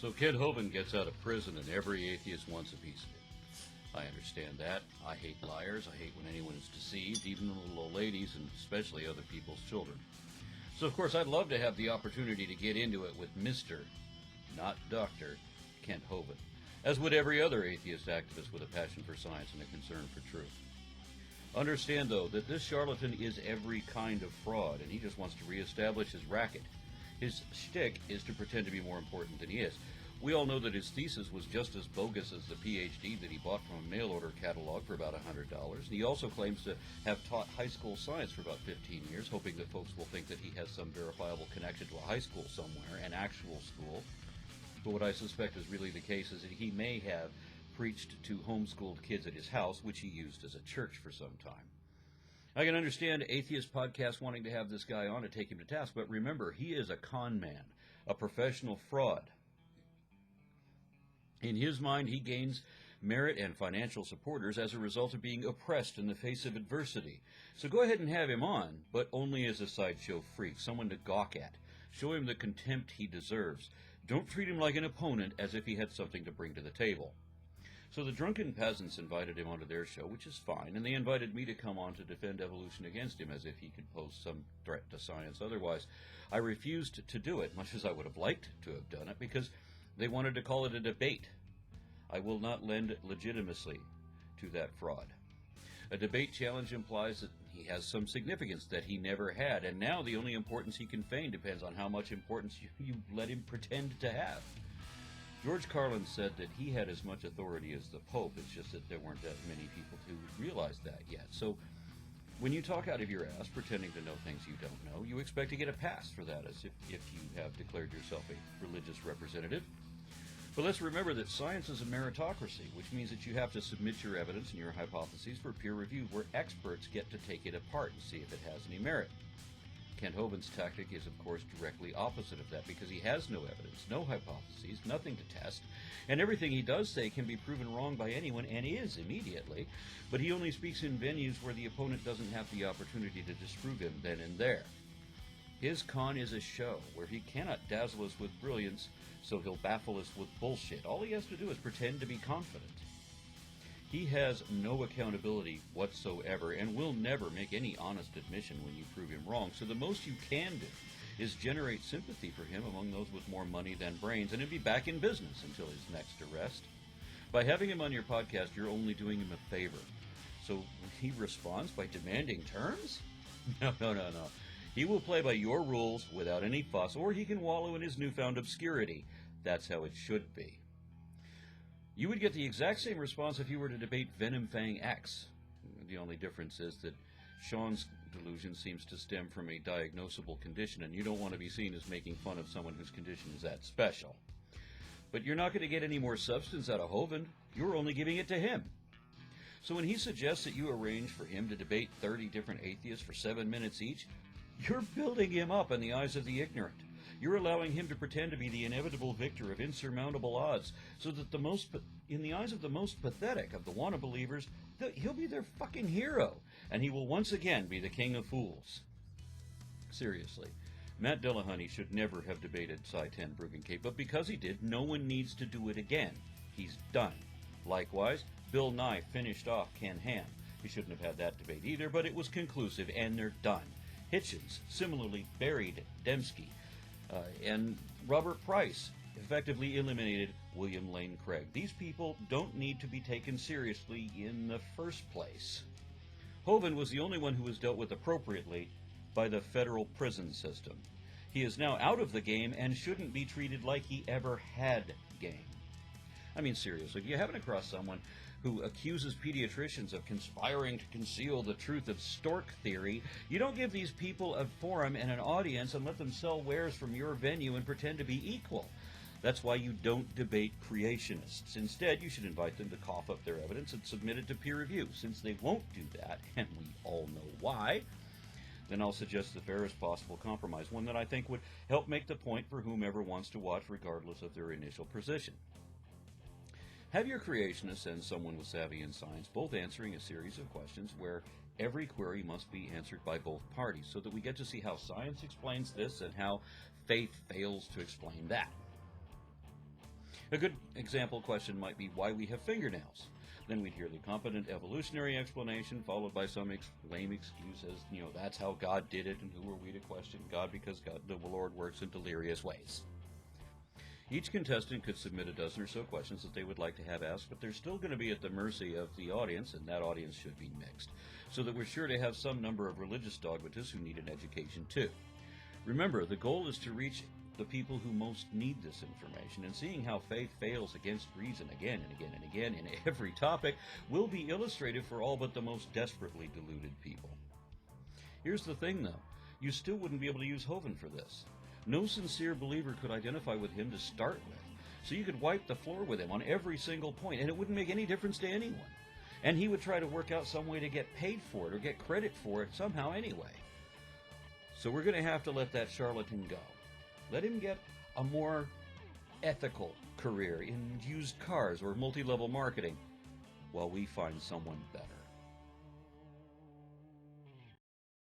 So Kent Hovind gets out of prison and every atheist wants a piece of it. I understand that. I hate liars. I hate when anyone is deceived, even the little old ladies and especially other people's children. So of course I'd love to have the opportunity to get into it with Mr., not Dr. Kent Hovind, as would every other atheist activist with a passion for science and a concern for truth. Understand, though, that this charlatan is every kind of fraud, and he just wants to reestablish his racket. His shtick is to pretend to be more important than he is. We all know that his thesis was just as bogus as the PhD that he bought from a mail-order catalog for about $100. And he also claims to have taught high school science for about 15 years, hoping that folks will think that he has some verifiable connection to a high school somewhere, an actual school. But what I suspect is really the case is that he may have preached to homeschooled kids at his house, which he used as a church for some time. I can understand atheist podcasts wanting to have this guy on to take him to task, but remember, he is a con man, a professional fraud. In his mind, he gains merit and financial supporters as a result of being oppressed in the face of adversity. So go ahead and have him on, but only as a sideshow freak, someone to gawk at. Show him the contempt he deserves. Don't treat him like an opponent as if he had something to bring to the table. So the Drunken Peasants invited him onto their show, which is fine, and they invited me to come on to defend evolution against him as if he could pose some threat to science otherwise. I refused to do it, much as I would have liked to have done it, because they wanted to call it a debate. I will not lend legitimacy to that fraud. A debate challenge implies that he has some significance that he never had, and now the only importance he can feign depends on how much importance you let him pretend to have. George Carlin said that he had as much authority as the Pope. It's just that there weren't that many people who realized that yet. So when you talk out of your ass pretending to know things you don't know, you expect to get a pass for that, as if you have declared yourself a religious representative. But let's remember that science is a meritocracy, which means that you have to submit your evidence and your hypotheses for peer review, where experts get to take it apart and see if it has any merit. Kent Hovind's tactic is, of course, directly opposite of that, because he has no evidence, no hypotheses, nothing to test, and everything he does say can be proven wrong by anyone, and is immediately, but he only speaks in venues where the opponent doesn't have the opportunity to disprove him then and there. His con is a show where he cannot dazzle us with brilliance, so he'll baffle us with bullshit. All he has to do is pretend to be confident. He has no accountability whatsoever and will never make any honest admission when you prove him wrong, so the most you can do is generate sympathy for him among those with more money than brains, and he'll be back in business until his next arrest. By having him on your podcast, you're only doing him a favor. So he responds by demanding terms? No. He will play by your rules without any fuss, or he can wallow in his newfound obscurity. That's how it should be. You would get the exact same response if you were to debate Venom Fang X. The only difference is that Sean's delusion seems to stem from a diagnosable condition, and you don't want to be seen as making fun of someone whose condition is that special. But you're not going to get any more substance out of Hovind. You're only giving it to him. So when he suggests that you arrange for him to debate 30 different atheists for 7 minutes each, you're building him up in the eyes of the ignorant. You're allowing him to pretend to be the inevitable victor of insurmountable odds, so that in the eyes of the most pathetic of the wanna-believers, he'll be their fucking hero, and he will once again be the king of fools. Seriously, Matt Dillahunty should never have debated Psi 10 Bruggencate, but because he did, no one needs to do it again. He's done. Likewise, Bill Nye finished off Ken Ham. He shouldn't have had that debate either, but it was conclusive, and they're done. Hitchens similarly buried Dembski, and Robert Price effectively eliminated William Lane Craig. These people don't need to be taken seriously in the first place. Hovind was the only one who was dealt with appropriately by the federal prison system. He is now out of the game and shouldn't be treated like he ever had game. I mean, seriously, if you happen across someone who accuses pediatricians of conspiring to conceal the truth of stork theory, you don't give these people a forum and an audience and let them sell wares from your venue and pretend to be equal. That's why you don't debate creationists. Instead, you should invite them to cough up their evidence and submit it to peer review. Since they won't do that, and we all know why, then I'll suggest the fairest possible compromise, one that I think would help make the point for whomever wants to watch, regardless of their initial position. Have your creationist send someone with savvy in science, both answering a series of questions where every query must be answered by both parties, so that we get to see how science explains this and how faith fails to explain that. A good example question might be why we have fingernails. Then we'd hear the competent evolutionary explanation, followed by some lame excuse as, that's how God did it, and who are we to question God because the Lord works in delirious ways. Each contestant could submit a dozen or so questions that they would like to have asked, but they're still going to be at the mercy of the audience, and that audience should be mixed, so that we're sure to have some number of religious dogmatists who need an education too. Remember, the goal is to reach the people who most need this information, and seeing how faith fails against reason again and again and again in every topic will be illustrative for all but the most desperately deluded people. Here's the thing, though. You still wouldn't be able to use Hovind for this. No sincere believer could identify with him to start with, so you could wipe the floor with him on every single point, and it wouldn't make any difference to anyone. And he would try to work out some way to get paid for it or get credit for it somehow anyway. So we're going to have to let that charlatan go. Let him get a more ethical career in used cars or multi-level marketing while we find someone better.